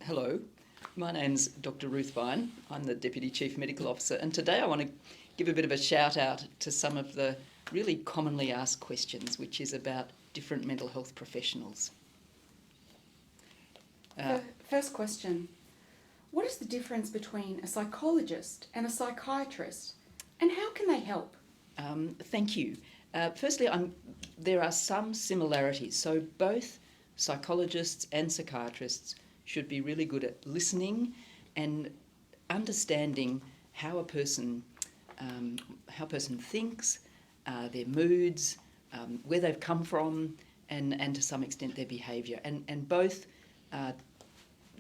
Hello, my name's Dr. Ruth Vine. I'm the Deputy Chief Medical Officer, and today I want to give a bit of a shout out to some of the really commonly asked questions, which is about different mental health professionals. First question. What is the difference between a psychologist and a psychiatrist, and how can they help? Thank you. Firstly, there are some similarities. So both psychologists and psychiatrists should be really good at listening and understanding how a person thinks, their moods, where they've come from, and to some extent their behaviour. And both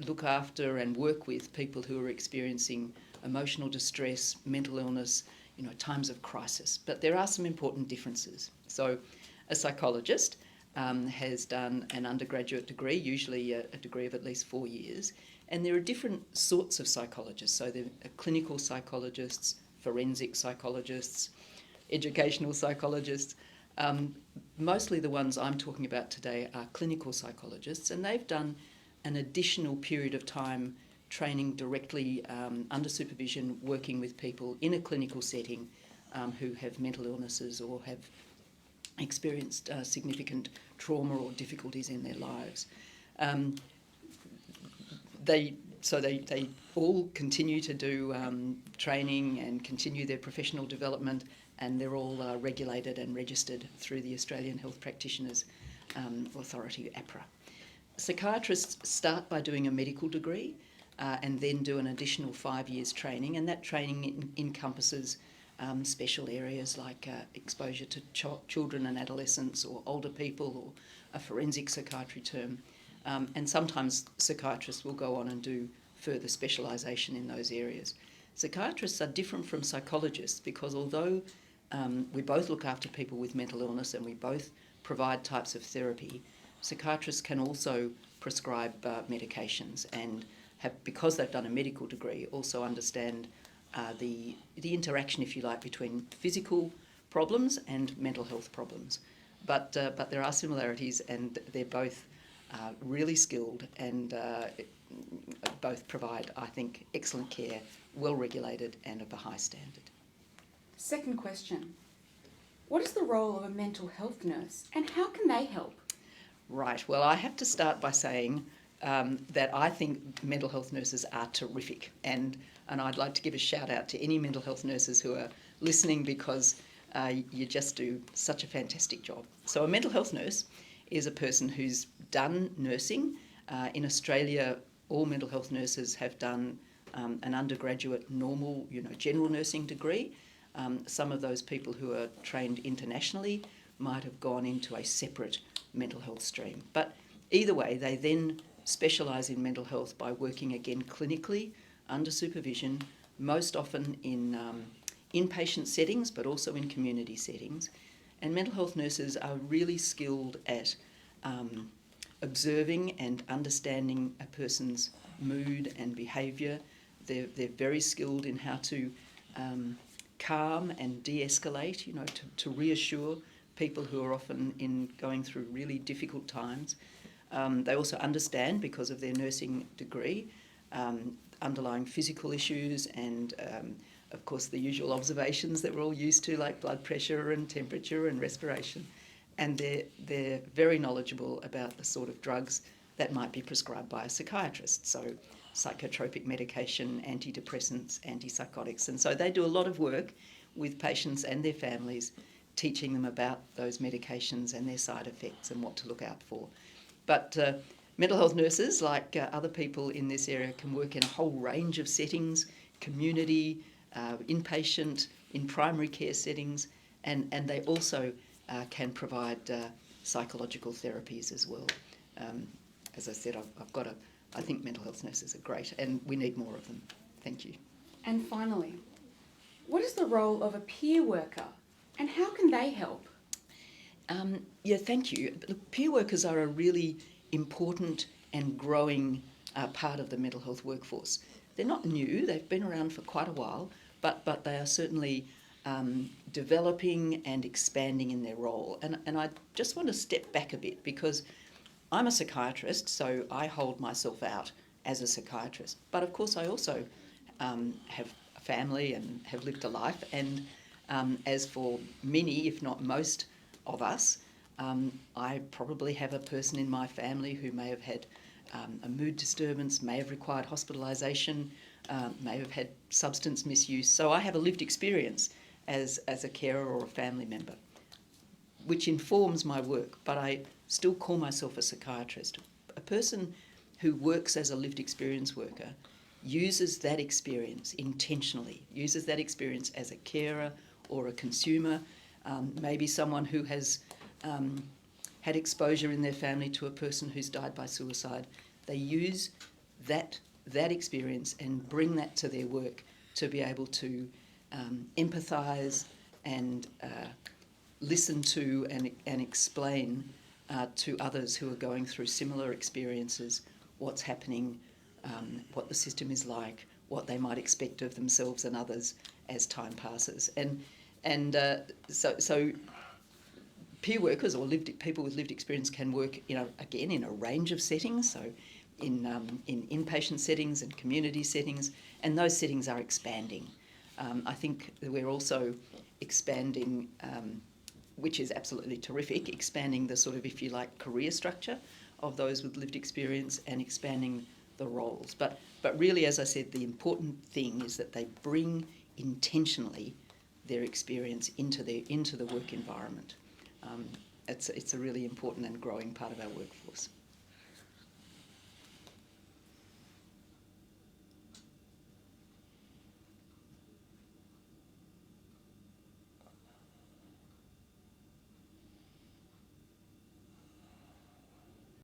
look after and work with people who are experiencing emotional distress, mental illness, times of crisis. But there are some important differences. So a psychologist has done an undergraduate degree, usually a degree of at least 4 years, and there are different sorts of psychologists. So there are clinical psychologists, forensic psychologists, educational psychologists. Mostly the ones I'm talking about today are clinical psychologists, and they've done an additional period of time training directly under supervision, working with people in a clinical setting who have mental illnesses or have experienced significant trauma or difficulties in their lives. They all continue to do training and continue their professional development, and they're all regulated and registered through the Australian Health Practitioners Authority, APRA. Psychiatrists start by doing a medical degree and then do an additional 5 years training, and that training encompasses special areas like exposure to children and adolescents or older people, or a forensic psychiatry term. And sometimes psychiatrists will go on and do further specialisation in those areas. Psychiatrists are different from psychologists because although we both look after people with mental illness and we both provide types of therapy, psychiatrists can also prescribe medications and because they've done a medical degree, also understand the interaction, if you like, between physical problems and mental health problems. But there are similarities, and they're both really skilled and both provide, I think, excellent care, well regulated and of a high standard. Second question. What is the role of a mental health nurse, and how can they help? Right. Well, I have to start by saying that I think mental health nurses are terrific, and I'd like to give a shout out to any mental health nurses who are listening because you just do such a fantastic job. So a mental health nurse is a person who's done nursing. In Australia, all mental health nurses have done an undergraduate normal, general nursing degree. Some of those people who are trained internationally might have gone into a separate mental health stream. But either way, they then specialise in mental health by working again clinically under supervision, most often in inpatient settings, but also in community settings. And mental health nurses are really skilled at observing and understanding a person's mood and behaviour. They're very skilled in how to calm and de-escalate, to reassure people who are often going through really difficult times. They also understand, because of their nursing degree, underlying physical issues and, of course, the usual observations that we're all used to, like blood pressure and temperature and respiration. And they're very knowledgeable about the sort of drugs that might be prescribed by a psychiatrist. So psychotropic medication, antidepressants, antipsychotics. And so they do a lot of work with patients and their families, teaching them about those medications and their side effects and what to look out for. But mental health nurses, like other people in this area, can work in a whole range of settings: community, inpatient, in primary care settings, and they also can provide psychological therapies as well. As I said, I think mental health nurses are great, and we need more of them. Thank you. And finally, what is the role of a peer worker, and how can they help? Thank you. Look, peer workers are a really important and growing part of the mental health workforce. They're not new, they've been around for quite a while, but they are certainly developing and expanding in their role. And I just want to step back a bit, because I'm a psychiatrist, so I hold myself out as a psychiatrist. But of course I also have a family and have lived a life, and as for many, if not most of us, I probably have a person in my family who may have had a mood disturbance, may have required hospitalisation, may have had substance misuse. So I have a lived experience as a carer or a family member, which informs my work, but I still call myself a psychiatrist. A person who works as a lived experience worker uses that experience intentionally, uses that experience as a carer or a consumer, maybe someone who has had exposure in their family to a person who's died by suicide. They use that experience and bring that to their work to be able to empathise and listen to and explain to others who are going through similar experiences what's happening, what the system is like, what they might expect of themselves and others as time passes. So peer workers or people with lived experience can work, again, in a range of settings. So in inpatient settings and community settings, and those settings are expanding. I think we're also expanding, which is absolutely terrific, expanding the sort of, if you like, career structure of those with lived experience and expanding the roles. But really, as I said, the important thing is that they bring intentionally their experience into the work environment. It's a really important and growing part of our workforce.